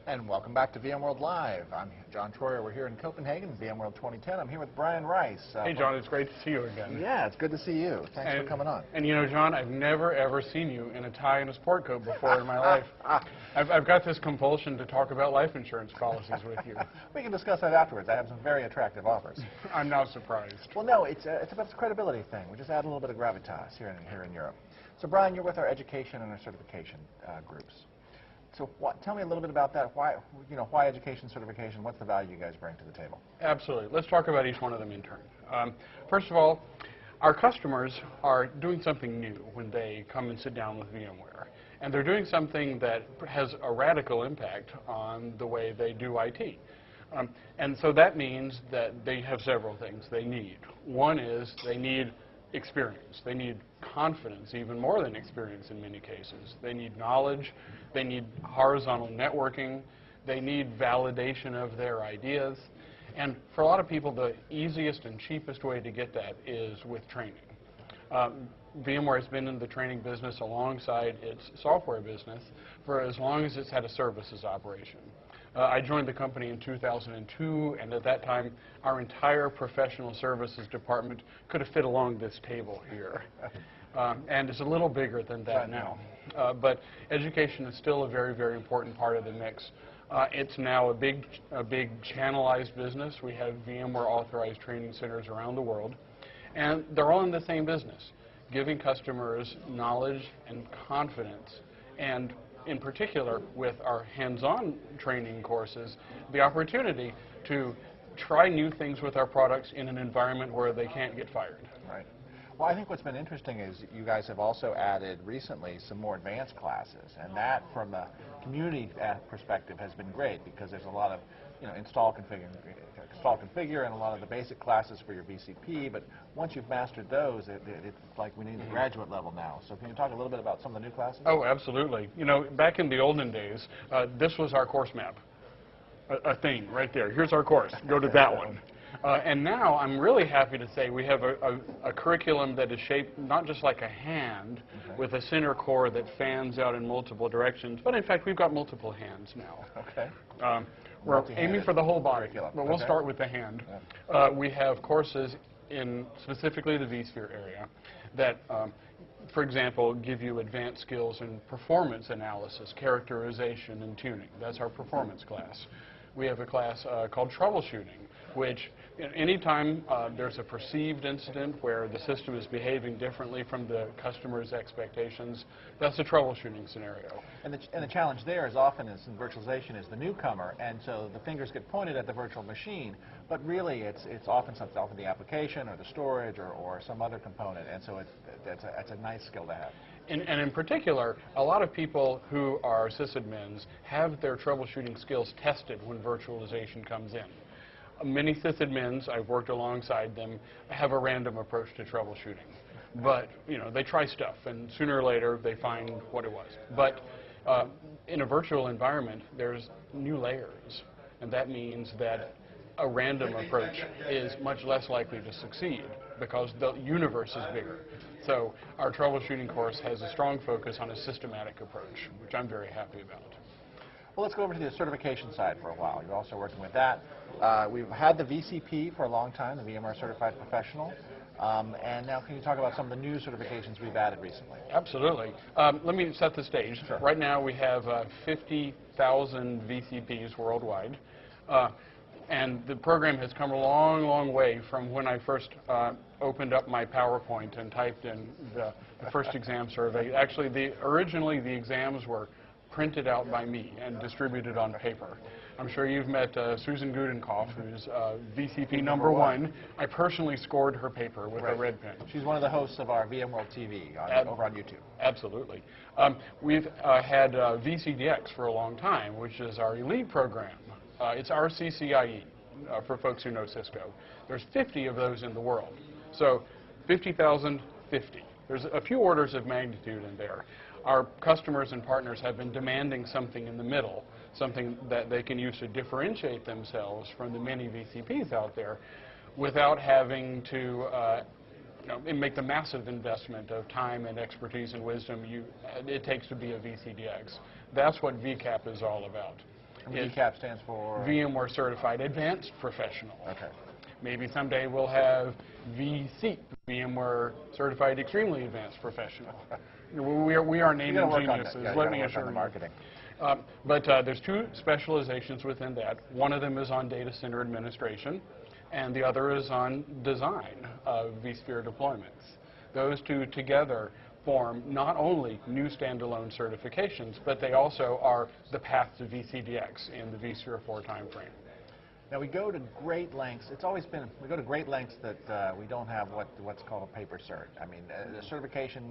And welcome back to VMworld Live. I'm John Troyer. We're here in Copenhagen, VMworld 2010. I'm here with Brian Rice. Hey, John, it's great to see you again. Yeah, it's good to see you. Thanks for coming on. And you know, John, I've never, ever seen you in a tie and a sport coat before in my life. I've got this compulsion to talk about life insurance policies with you. We can discuss that afterwards. I have some very attractive offers. I'm now surprised. Well, no, it's about this credibility thing. We just add a little bit of gravitas here in Europe. So, Brian, you're with our education and our certification groups. So tell me a little bit about that. Why education certification? What's the value you guys bring to the table? Absolutely. Let's talk about each one of them in turn. First of all, our customers are doing something new when they come and sit down with VMware. And they're doing something that has a radical impact on the way they do IT. And so that means that they have several things they need. One is they need experience. They need confidence, even more than experience in many cases. They need knowledge. They need horizontal networking. They need validation of their ideas. And for a lot of people, the easiest and cheapest way to get that is with training. VMware has been in the training business alongside its software business for as long as it's had a services operation. I joined the company in 2002, and at that time, our entire professional services department could have fit along this table here. And it's a little bigger than that now. But education is still a very, very important part of the mix. It's now a big channelized business. We have VMware authorized training centers around the world. And they're all in the same business, giving customers knowledge and confidence, and in particular with our hands-on training courses, the opportunity to try new things with our products in an environment where they can't get fired. Right. Well, I think what's been interesting is you guys have also added recently some more advanced classes, and that from a community perspective has been great because there's a lot of install, configure, and a lot of the basic classes for your VCP, but once you've mastered those, it's like we need the graduate level now. So can you talk a little bit about some of the new classes? Oh, absolutely. You know, back in the olden days, this was our course map, a thing right there. Here's our course. Go to that one. And now I'm really happy to say we have a curriculum that is shaped not just like a hand with a center core that fans out in multiple directions, but in fact we've got multiple hands now. Okay. We're aiming for the whole body, but we'll start with the hand. We have courses in specifically the vSphere area that, for example, give you advanced skills in performance analysis, characterization, and tuning. That's our performance class. We have a class called troubleshooting, which anytime there's a perceived incident where the system is behaving differently from the customer's expectations, that's a troubleshooting scenario. And the challenge there is often in virtualization is the newcomer, and so the fingers get pointed at the virtual machine, but really it's often the application or the storage or some other component, and so it's a nice skill to have. And in particular, a lot of people who are sysadmins have their troubleshooting skills tested when virtualization comes in. Many sysadmins, I've worked alongside them, have a random approach to troubleshooting. But, they try stuff, and sooner or later, they find what it was. But in a virtual environment, there's new layers, and that means that a random approach is much less likely to succeed because the universe is bigger. So our troubleshooting course has a strong focus on a systematic approach, which I'm very happy about. Well, let's go over to the certification side for a while. You're also working with that. We've had the VCP for a long time, the VMware Certified Professional. And now can you talk about some of the new certifications we've added recently? Absolutely. Let me set the stage. Sure. Right now we have 50,000 VCPs worldwide. And the program has come a long, long way from when I first opened up my PowerPoint and typed in the first exam survey. Actually, originally the exams were printed out by me and distributed on paper. I'm sure you've met Susan Gudenkopf, who's VCP number one. I personally scored her paper with a red pen. She's one of the hosts of our VMworld TV over on YouTube. Absolutely. We've had VCDX for a long time, which is our elite program. It's RCCIE for folks who know Cisco. There's 50 of those in the world. So 50,000, 50. There's a few orders of magnitude in there. Our customers and partners have been demanding something in the middle, something that they can use to differentiate themselves from the many VCPs out there without having to make the massive investment of time and expertise and wisdom it takes to be a VCDX. That's what VCAP is all about. And is VCAP stands for? VMware Certified Advanced Professional. Okay. Maybe someday we'll have VC, VMware Certified Extremely Advanced Professional. We are naming geniuses, let me assure you. Marketing. But there's two specializations within that. One of them is on data center administration, and the other is on design of vSphere deployments. Those two together form not only new standalone certifications, but they also are the path to VCDX in the vSphere 4 timeframe. Now we go to great lengths. It's always been, we go to great lengths that we don't have what's called a paper cert. I mean, the certification,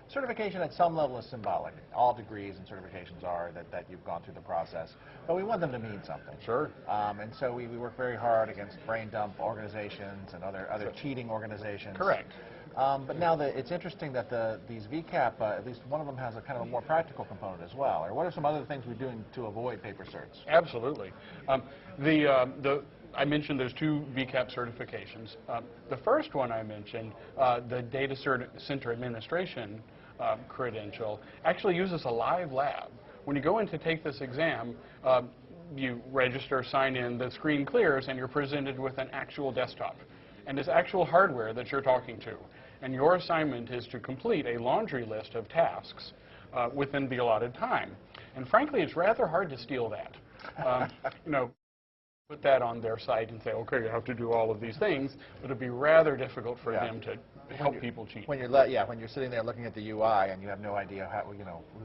certification at some level is symbolic. All degrees and certifications are that you've gone through the process. But we want them to mean something. Sure. And so we work very hard against brain dump organizations and other cheating organizations. Correct. But now it's interesting that these VCAP, at least one of them has a kind of a more practical component as well. Or what are some other things we're doing to avoid paper certs? Absolutely. I mentioned there's two VCAP certifications. The first one I mentioned, the Data Center Administration credential, actually uses a live lab. When you go in to take this exam, you register, sign in, the screen clears, and you're presented with an actual desktop. And it's actual hardware that you're talking to. And your assignment is to complete a laundry list of tasks within the allotted time. And frankly, it's rather hard to steal that. Put that on their site and say, okay, you have to do all of these things, but it'd be rather difficult for them to help people cheat. When you're sitting there looking at the UI and you have no idea how,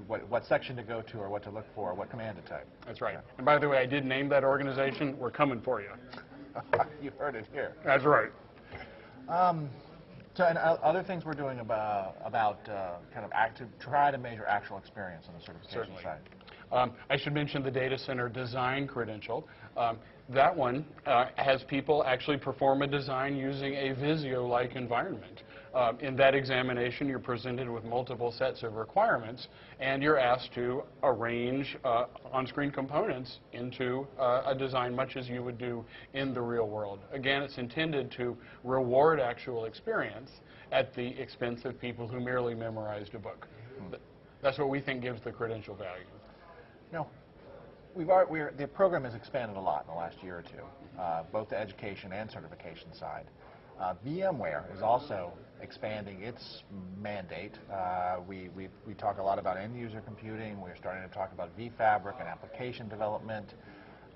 what section to go to or what to look for, or what command to type. That's right. And by the way, I did name that organization. We're coming for you. You heard it here. That's right. So, and other things we're doing about kind of try to measure actual experience on the certification side. I should mention the data center design credential. That one has people actually perform a design using a Visio-like environment. In that examination, you're presented with multiple sets of requirements, and you're asked to arrange on-screen components into a design much as you would do in the real world. Again, it's intended to reward actual experience at the expense of people who merely memorized a book. That's what we think gives the credential value. No. The program has expanded a lot in the last year or two, both the education and certification side. VMware is also expanding its mandate. We talk a lot about end-user computing. We're starting to talk about vFabric and application development.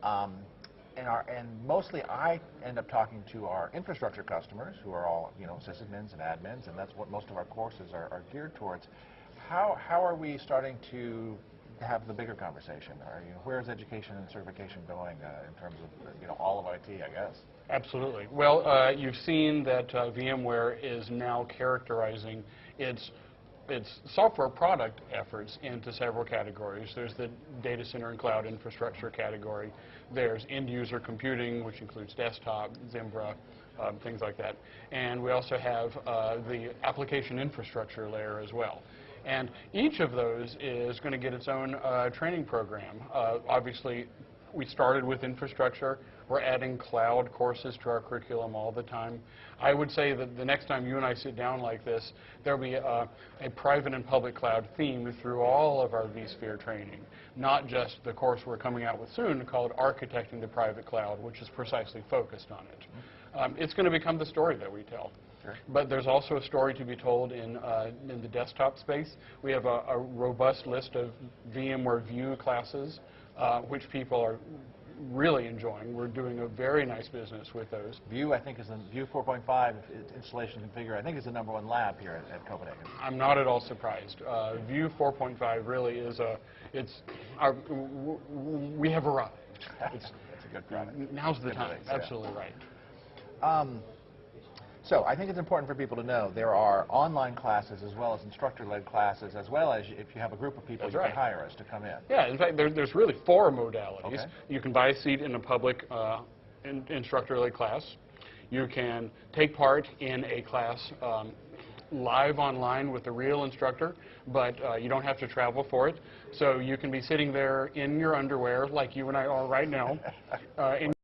And mostly I end up talking to our infrastructure customers, who are all sysadmins and admins, and that's what most of our courses are geared towards. How are we starting to have the bigger conversation? Where is education and certification going in terms of all of IT, I guess? Absolutely. Well, you've seen that VMware is now characterizing its software product efforts into several categories. There's the data center and cloud infrastructure category. There's end-user computing, which includes desktop, Zimbra, things like that. And we also have the application infrastructure layer as well. And each of those is going to get its own training program. Obviously, we started with infrastructure. We're adding cloud courses to our curriculum all the time. I would say that the next time you and I sit down like this, there'll be a private and public cloud theme through all of our vSphere training, not just the course we're coming out with soon called Architecting the Private Cloud, which is precisely focused on it. It's going to become the story that we tell. Sure. But there's also a story to be told in the desktop space. We have a robust list of VMware View classes, which people are really enjoying. We're doing a very nice business with those. View, I think, is View 4.5 installation configure. I think is the #1 lab here at Copenhagen. I'm not at all surprised. View 4.5 really is we have arrived. It's a good product. Now's the time. Absolutely right. So I think it's important for people to know there are online classes as well as instructor-led classes, as well as if you have a group of people, you can hire us to come in. Yeah, in fact, there's really 4 modalities. Okay. You can buy a seat in a public instructor-led class. You can take part in a class live online with a real instructor, but you don't have to travel for it. So you can be sitting there in your underwear, like you and I are right now, in